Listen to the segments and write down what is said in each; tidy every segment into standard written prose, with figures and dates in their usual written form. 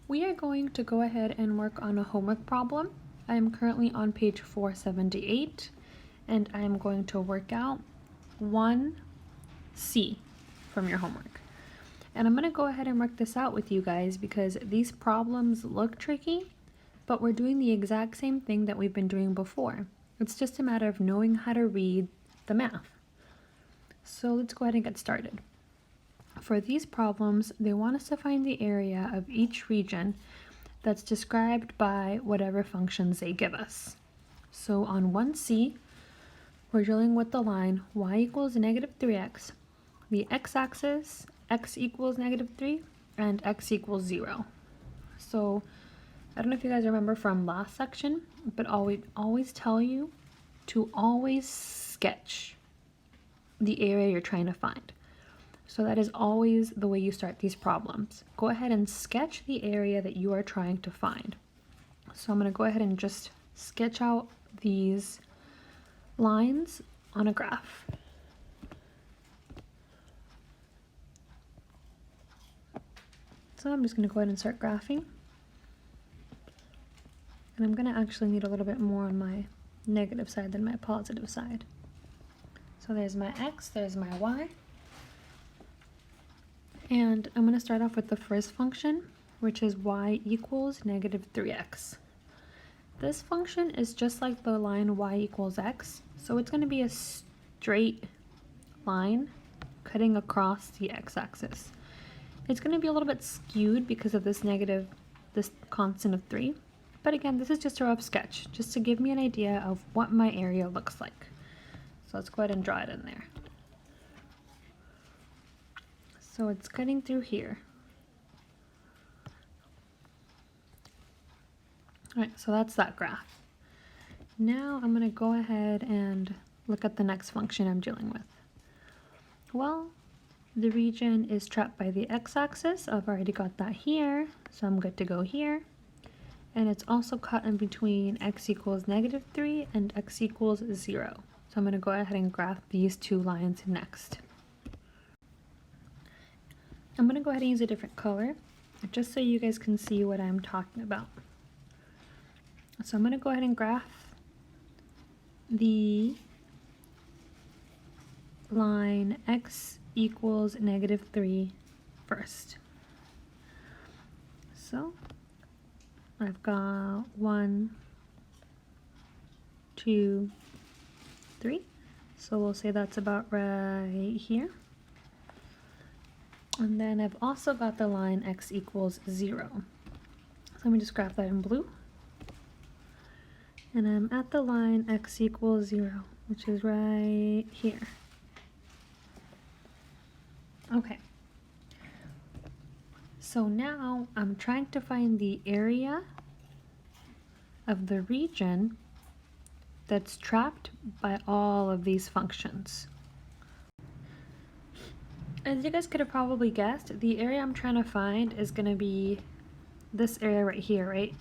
We are going to go ahead and work on a homework problem. I am currently on page 478 and I am going to work out 1C from your homework. And I'm going to go ahead and work this out with you guys because these problems look tricky, but we're doing the exact same thing that we've been doing before. It's just a matter of knowing how to read the math. So let's go ahead and get started. For these problems, they want us to find the area of each region that's described by whatever functions they give us. So on 1C, we're dealing with the line y equals negative 3x, the x-axis, x equals negative 3, and x equals 0. So I don't know if you guys remember from last section, but always tell you to always sketch the area you're trying to find. So that is always the way you start these problems. Go ahead and sketch the area that you are trying to find. So I'm going to go ahead and just sketch out these lines on a graph. So I'm just going to go ahead and start graphing. And I'm going to actually need a little bit more on my negative side than my positive side. So there's my x, there's my y. And I'm going to start off with the first function, which is y equals negative 3x. This function is just like the line y equals x, so it's going to be a straight line cutting across the x-axis. It's going to be a little bit skewed because of this constant of 3, but again, this is just a rough sketch, just to give me an idea of what my area looks like. So let's go ahead and draw it in there. So it's cutting through here. All right, so that's that graph. Now I'm going to go ahead and look at the next function I'm dealing with. Well, the region is trapped by the x-axis. I've already got that here, so I'm good to go here. And it's also cut in between x equals negative 3 and x equals 0. So I'm going to go ahead and graph these two lines next. I'm going to go ahead and use a different color, just so you guys can see what I'm talking about. So I'm going to go ahead and graph the line x equals negative 3 first. So I've got 1, 2, 3. So we'll say that's about right here. And then I've also got the line x equals 0. So let me just graph that in blue. And I'm at the line x equals 0, which is right here. Okay. So now I'm trying to find the area of the region that's trapped by all of these functions. As you guys could have probably guessed, the area I'm trying to find is going to be this area right here, right?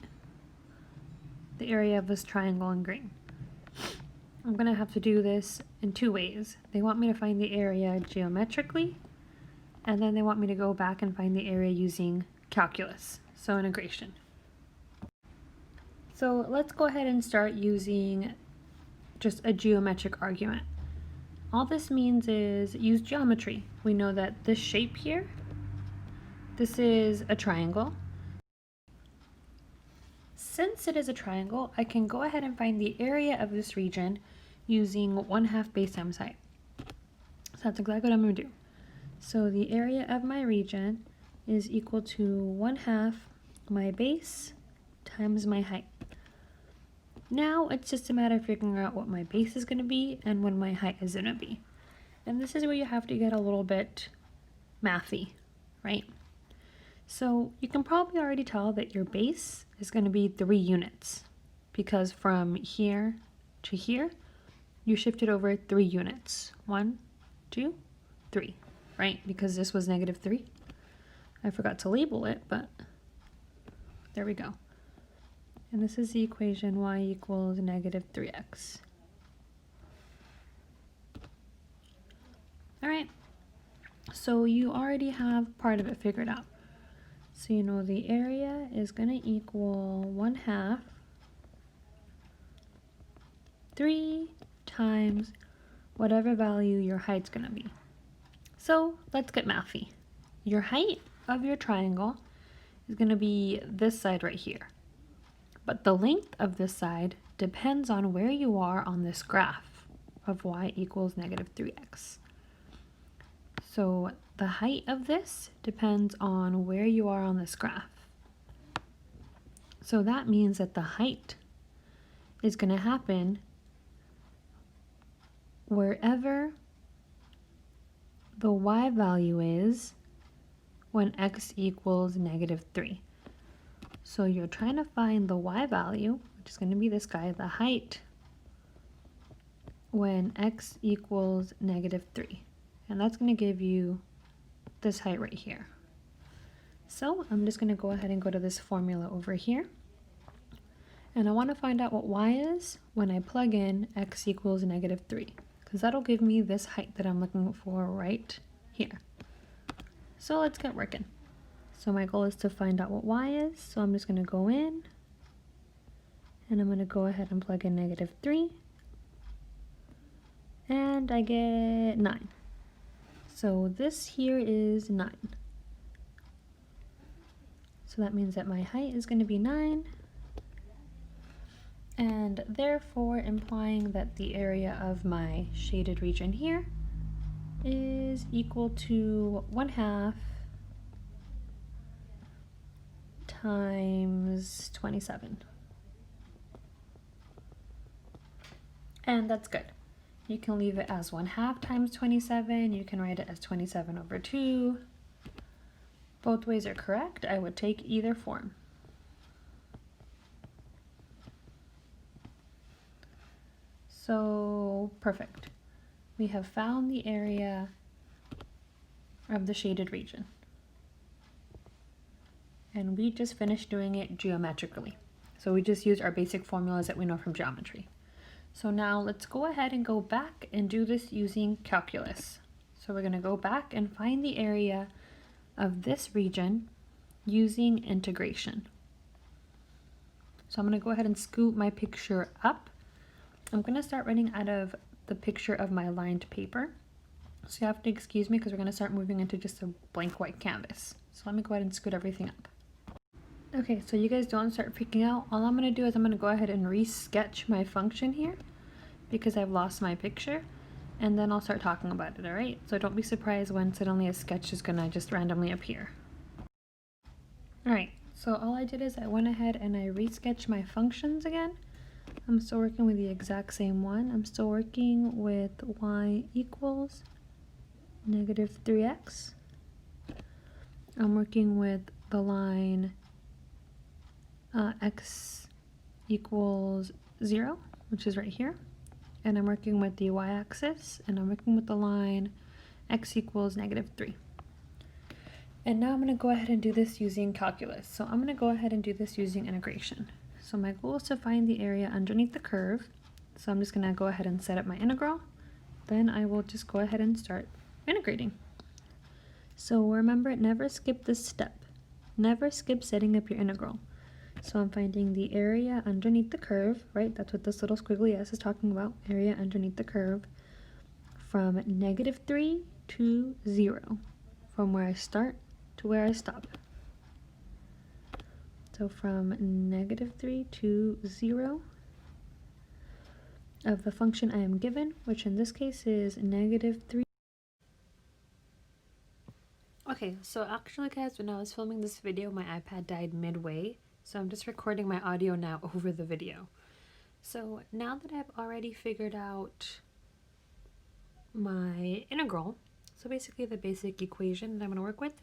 The area of this triangle in green. I'm going to have to do this in two ways. They want me to find the area geometrically, and then they want me to go back and find the area using calculus, so integration. So let's go ahead and start using just a geometric argument. All this means is use geometry. We know that this shape here, this is a triangle. Since it is a triangle, I can go ahead and find the area of this region using 1/2 base times height. So that's exactly what I'm going to do. So the area of my region is equal to 1/2 my base times my height. Now it's just a matter of figuring out what my base is going to be and what my height is going to be. And this is where you have to get a little bit mathy, right? So you can probably already tell that your base is going to be 3 units because from here to here, you shifted over 3 units. 1, 2, 3, right? Because this was negative 3. I forgot to label it, but there we go. And this is the equation y equals negative 3x. All right, so you already have part of it figured out. So you know the area is going to equal 1/2 3 times whatever value your height's going to be. So let's get mathy. Your height of your triangle is going to be this side right here. But the length of this side depends on where you are on this graph of y equals -3x. So the height of this depends on where you are on this graph. So that means that the height is going to happen wherever the y value is when x equals -3. So you're trying to find the y value, which is going to be this guy, the height, when x equals -3. And that's going to give you this height right here. So I'm just going to go ahead and go to this formula over here. And I want to find out what y is when I plug in x equals -3, because that'll give me this height that I'm looking for right here. So let's get working. So my goal is to find out what y is. So I'm just going to go in and I'm going to go ahead and plug in -3. And I get 9. So this here is 9. So that means that my height is going to be 9. And therefore implying that the area of my shaded region here is equal to 1/2 times 27. And that's good. You can leave it as 1/2 times 27. You can write it as 27/2. Both ways are correct. I would take either form. So perfect. We have found the area of the shaded region. And we just finished doing it geometrically. So we just used our basic formulas that we know from geometry. So now let's go ahead and go back and do this using calculus. So we're going to go back and find the area of this region using integration. So I'm going to go ahead and scoot my picture up. I'm going to start writing out of the picture of my lined paper. So you have to excuse me because we're going to start moving into just a blank white canvas. So let me go ahead and scoot everything up. Okay, so you guys don't start freaking out. All I'm going to do is I'm going to go ahead and re-sketch my function here because I've lost my picture, and then I'll start talking about it, alright? So don't be surprised when suddenly a sketch is going to just randomly appear. Alright, so all I did is I went ahead and I re-sketched my functions again. I'm still working with the exact same one. I'm still working with y equals -3x. I'm working with the line x equals 0, which is right here. And I'm working with the y-axis, and I'm working with the line x equals -3. And now I'm going to go ahead and do this using calculus. So I'm going to go ahead and do this using integration. So my goal is to find the area underneath the curve. So I'm just going to go ahead and set up my integral. Then I will just go ahead and start integrating. So remember, never skip this step. Never skip setting up your integral. So I'm finding the area underneath the curve, right? That's what this little squiggly s is talking about, area underneath the curve, from -3 to 0, from where I start to where I stop. So from -3 to 0 of the function I am given, which in this case is -3. Okay, so actually guys, when I was filming this video, my iPad died midway. So I'm just recording my audio now over the video. So now that I've already figured out my integral, so basically the basic equation that I'm going to work with,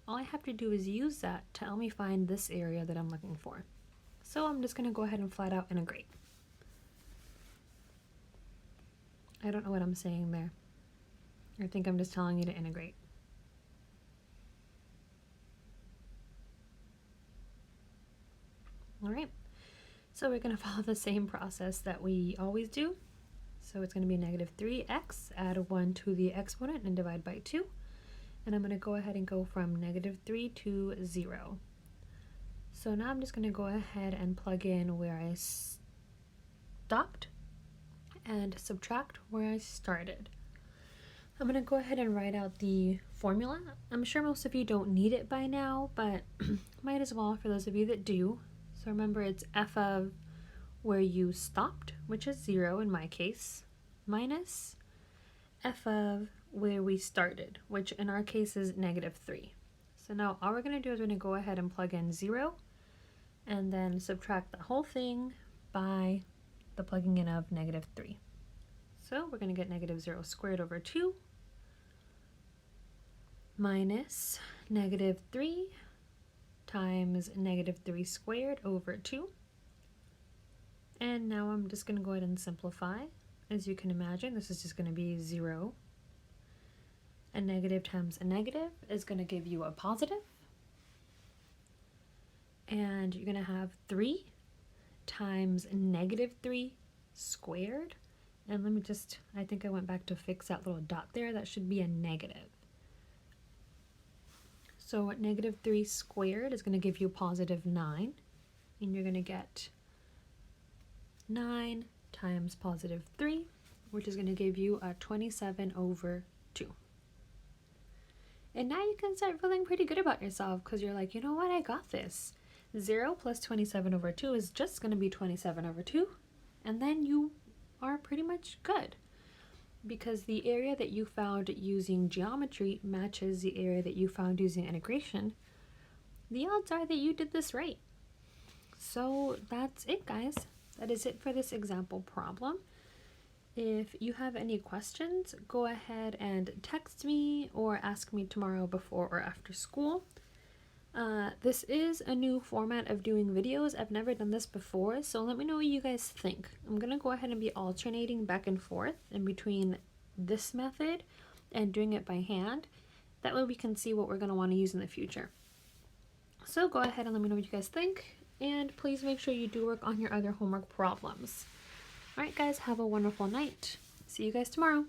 all I have to do is use that to help me find this area that I'm looking for. So I'm just going to go ahead and flat out integrate. I don't know what I'm saying there. I think I'm just telling you to integrate. Alright, so we're going to follow the same process that we always do. So it's going to be -3x, add 1 to the exponent and divide by 2. And I'm going to go ahead and go from -3 to 0. So now I'm just going to go ahead and plug in where I stopped and subtract where I started. I'm going to go ahead and write out the formula. I'm sure most of you don't need it by now, but might as well for those of you that do. So remember, it's f of where you stopped, which is 0 in my case, minus f of where we started, which in our case is -3. So now all we're going to do is we're going to go ahead and plug in 0 and then subtract the whole thing by the plugging in of -3. So we're going to get -0 squared over 2 minus -3 times -3 squared over 2. And now I'm just going to go ahead and simplify. As you can imagine, this is just going to be 0. A negative times a negative is going to give you a positive. And you're going to have 3 times -3 squared. And let me just, I think I went back to fix that little dot there. That should be a negative. So -3 squared is going to give you +9. And you're going to get 9 times +3, which is going to give you a 27 over 2. And now you can start feeling pretty good about yourself because you're like, you know what, I got this. 0 plus 27 over 2 is just going to be 27 over 2. And then you are pretty much good. Because the area that you found using geometry matches the area that you found using integration, the odds are that you did this right. So that's it, guys. That is it for this example problem. If you have any questions, go ahead and text me or ask me tomorrow before or after school. This is a new format of doing videos. I've never done this before, so let me know what you guys think. I'm going to go ahead and be alternating back and forth in between this method and doing it by hand. That way we can see what we're going to want to use in the future. So go ahead and let me know what you guys think, and please make sure you do work on your other homework problems. Alright guys, have a wonderful night. See you guys tomorrow.